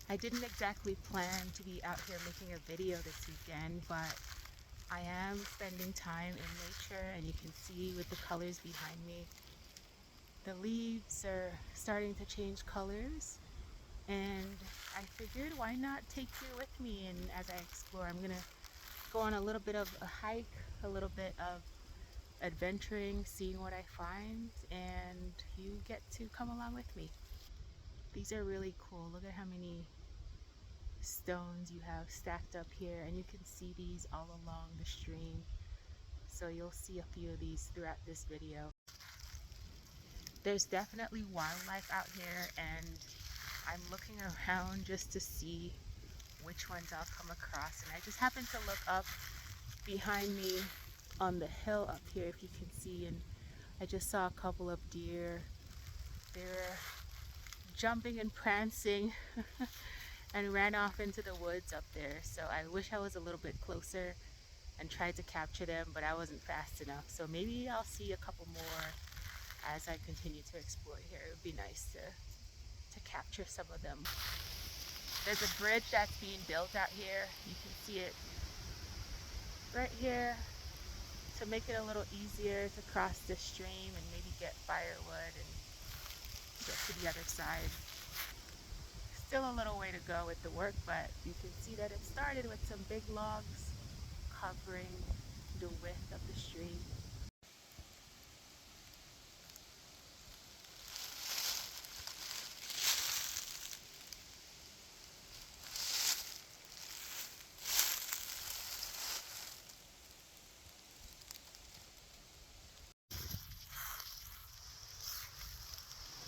I didn't exactly plan to be out here making a video this weekend, but I am spending time in nature, and you can see with the colors behind me, the leaves are starting to change colors, and I figured why not take you with me. And as I explore, I'm gonna go on a little bit of a hike, a little bit of adventuring, seeing what I find, and you get to come along with me. These are really cool. Look at how many stones you have stacked up here, and you can see these all along the stream. So you'll see a few of these throughout this video. There's definitely wildlife out here, and I'm looking around just to see which ones I'll come across. And I just happened to look up behind me on the hill up here, if you can see, and I just saw a couple of deer. They're jumping and prancing and ran off into the woods up there. So I wish I was a little bit closer and tried to capture them, but I wasn't fast enough. So maybe I'll see a couple more as I continue to explore here. It would be nice to capture some of them. There's a bridge that's being built out here. You can see it right here to make it a little easier to cross the stream and maybe get firewood and get to the other side. Still a little way to go with the work, but you can see that it started with some big logs covering the width of the stream.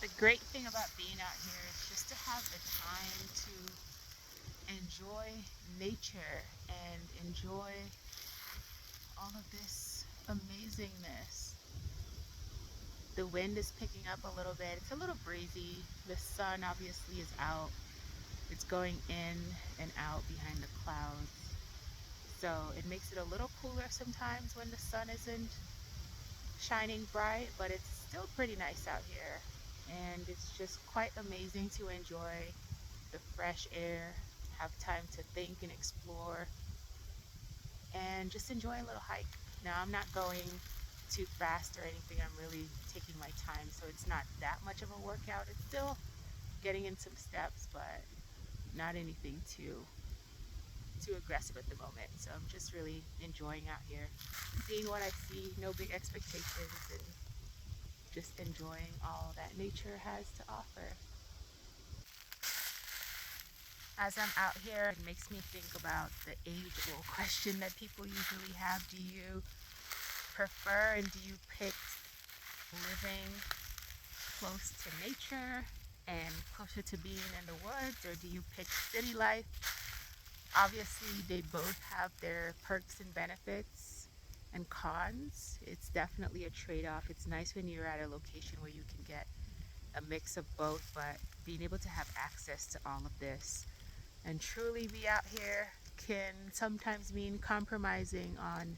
The great thing about being out here is just to have the time to enjoy nature and enjoy all of this amazingness. The wind is picking up a little bit. It's a little breezy. The sun obviously is out. It's going in and out behind the clouds. So it makes it a little cooler sometimes when the sun isn't shining bright, but it's still pretty nice out here. And it's just quite amazing to enjoy the fresh air, have time to think and explore, and just enjoy a little hike. Now, I'm not going too fast or anything. I'm really taking my time, so it's not that much of a workout. It's still getting in some steps, but not anything too aggressive at the moment. So I'm just really enjoying out here, seeing what I see, no big expectations, and just enjoying all that nature has to offer. As I'm out here, it makes me think about the age-old question that people usually have. Do you prefer and do you pick living close to nature and closer to being in the woods, or do you pick city life? Obviously, they both have their perks and benefits and cons. It's definitely a trade-off. It's nice when you're at a location where you can get a mix of both, but being able to have access to all of this and truly be out here can sometimes mean compromising on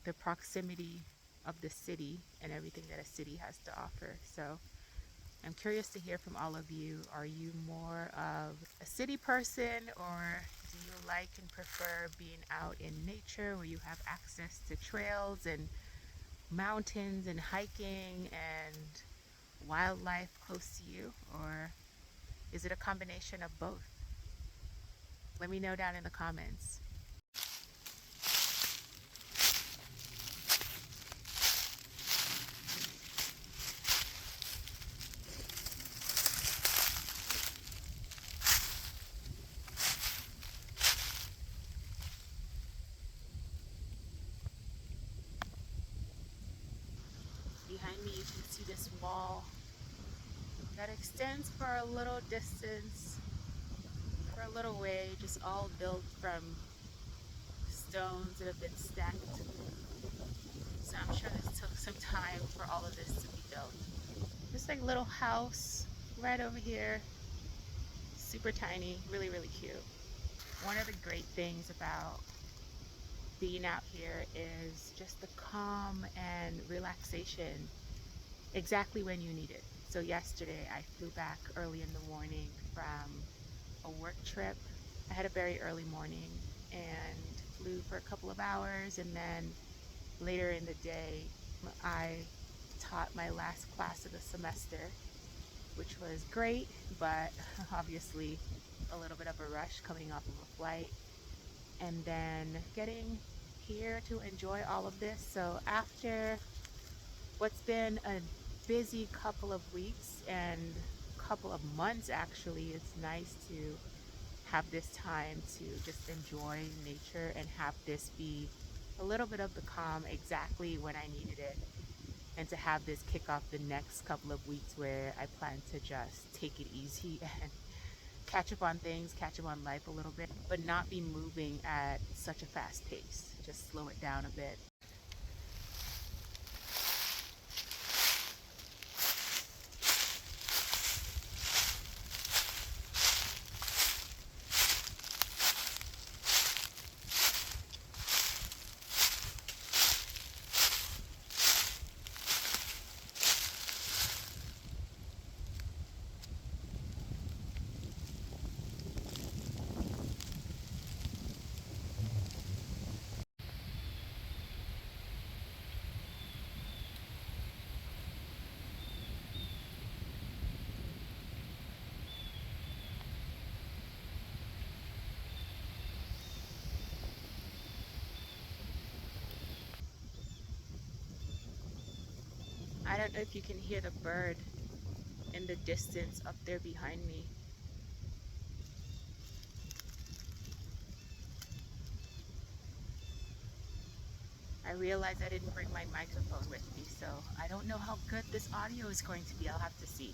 the proximity of the city and everything that a city has to offer. So I'm curious to hear from all of you. Are you more of a city person, or do you like and prefer being out in nature where you have access to trails and mountains and hiking and wildlife close to you? Or is it a combination of both? Let me know down in the comments. Behind me, you can see this wall that extends for a little distance, for a little way, just all built from stones that have been stacked. So I'm sure this took some time for all of this to be built. Just like a little house right over here, super tiny, really, really cute. One of the great things about being out here is just the calm and relaxation exactly when you need it. So yesterday I flew back early in the morning from a work trip. I had a very early morning and flew for a couple of hours, and then later in the day I taught my last class of the semester, which was great, but obviously a little bit of a rush coming off of a flight, and then getting here to enjoy all of this. So after what's been a busy couple of weeks and couple of months, actually, it's nice to have this time to just enjoy nature and have this be a little bit of the calm exactly when I needed it, and to have this kick off the next couple of weeks where I plan to just take it easy and catch up on things, catch up on life a little bit, but not be moving at such a fast pace. Just slow it down a bit. I don't know if you can hear the bird in the distance up there behind me. I realized I didn't bring my microphone with me, so I don't know how good this audio is going to be. I'll have to see.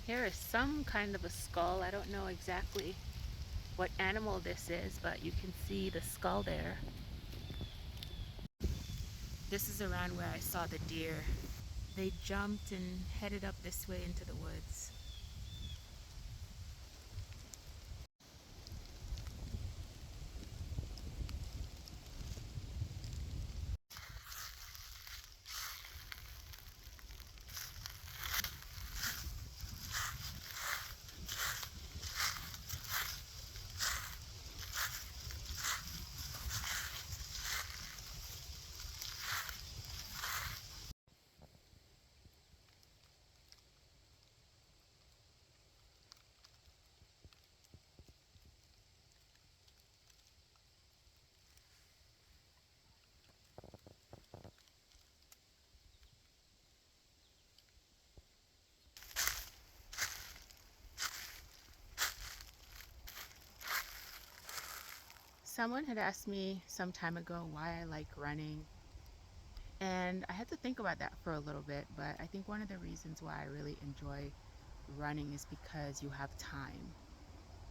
Here is some kind of a skull. I don't know exactly what animal this is, but you can see the skull there. This is around where I saw the deer. They jumped and headed up this way into the woods. Someone had asked me some time ago why I like running, and I had to think about that for a little bit, but I think one of the reasons why I really enjoy running is because you have time.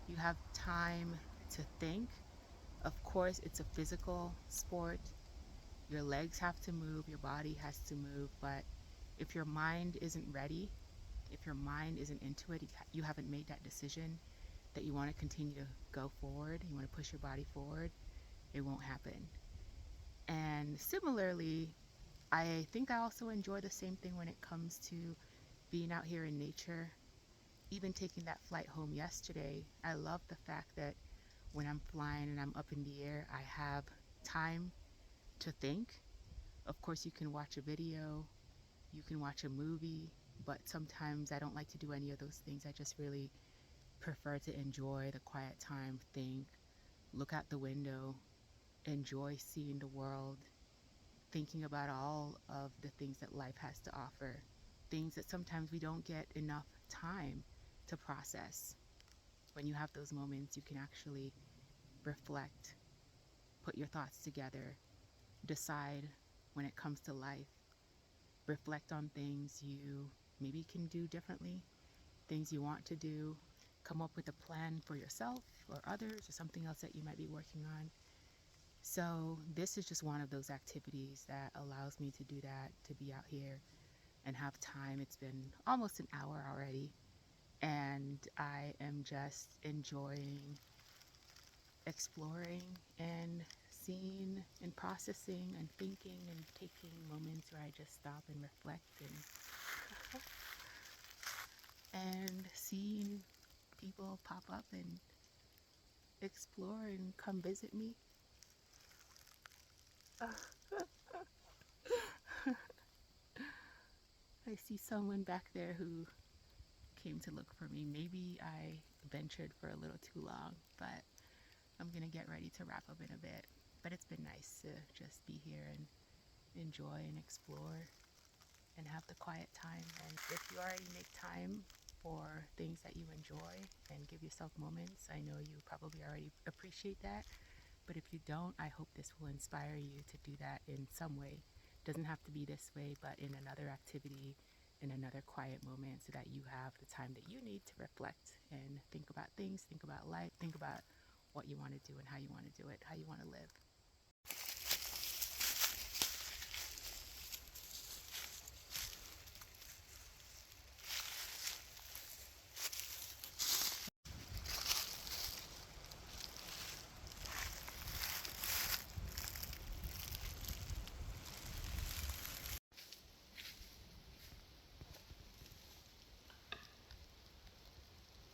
You have time to think. Of course, it's a physical sport. Your legs have to move, your body has to move, but if your mind isn't ready, if your mind isn't into it, you haven't made that decision that you want to continue to go forward, you want to push your body forward, it won't happen. And similarly, I think I also enjoy the same thing when it comes to being out here in nature. Even taking that flight home yesterday, I love the fact that when I'm flying and I'm up in the air, I have time to think. Of course, you can watch a video, you can watch a movie, but sometimes I don't like to do any of those things. I just really prefer to enjoy the quiet time, think, look out the window, enjoy seeing the world, thinking about all of the things that life has to offer, things that sometimes we don't get enough time to process. When you have those moments, you can actually reflect, put your thoughts together, decide when it comes to life, reflect on things you maybe can do differently, things you want to do, come up with a plan for yourself or others or something else that you might be working on. So this is just one of those activities that allows me to do that, to be out here and have time. It's been almost an hour already, and I am just enjoying exploring and seeing and processing and thinking and taking moments where I just stop and reflect and seeing people pop up and explore and come visit me. I see someone back there who came to look for me. Maybe I ventured for a little too long, but I'm gonna get ready to wrap up in a bit. But it's been nice to just be here and enjoy and explore and have the quiet time. And if you already make time for things that you enjoy and give yourself moments, I know you probably already appreciate that. But if you don't, I hope this will inspire you to do that in some way. It doesn't have to be this way, but in another activity, in another quiet moment, so that you have the time that you need to reflect and think about things, think about life, think about what you want to do and how you want to do it, how you want to live.